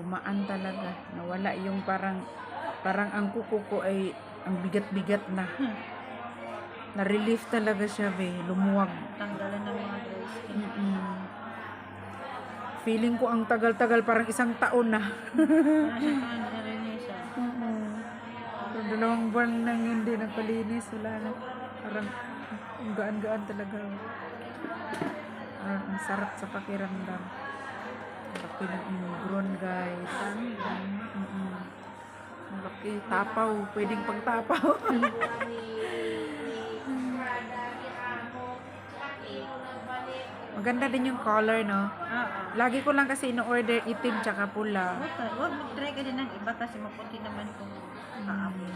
Gumaan talaga. Nawala yung parang ang kuko ko ay ang bigat-bigat na. Na-relief talaga siya, be. Lumuwag. Tanggalan ng mga dry skin. Feeling ko ang tagal-tagal, parang 1 taon na. Ano na rin niya siya. So, 2 buwan nang hindi nagpalinis. Wala na. Parang ang gaan-gaan talaga. Parang ang sarap sa pakiramdam. Ang laki ng ingrown, guys. Ang laki. Tapaw. Pwedeng pagtapaw. Maganda din yung color, no? Oo. Lagi ko lang kasi ino-order itim tsaka pula. Huwag mag-try ka din ng iba kasi maputi naman kung kaamo.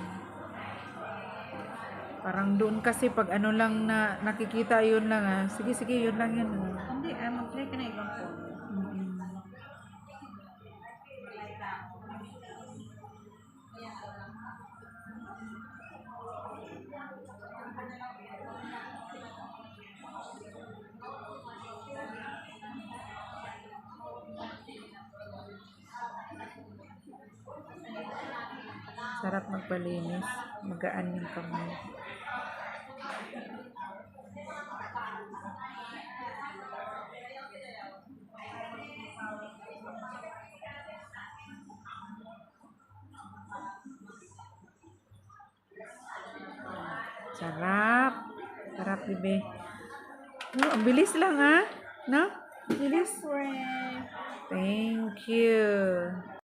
Parang doon kasi pag ano lang na nakikita yun lang Sige, yun lang yun. Hindi, mag-try ka ng ibang color. Sarap magpalinis. Magaan yung kamay. Sarap. Sarap, bebe. Ang bilis lang, no? Bilis. Friend. Thank you.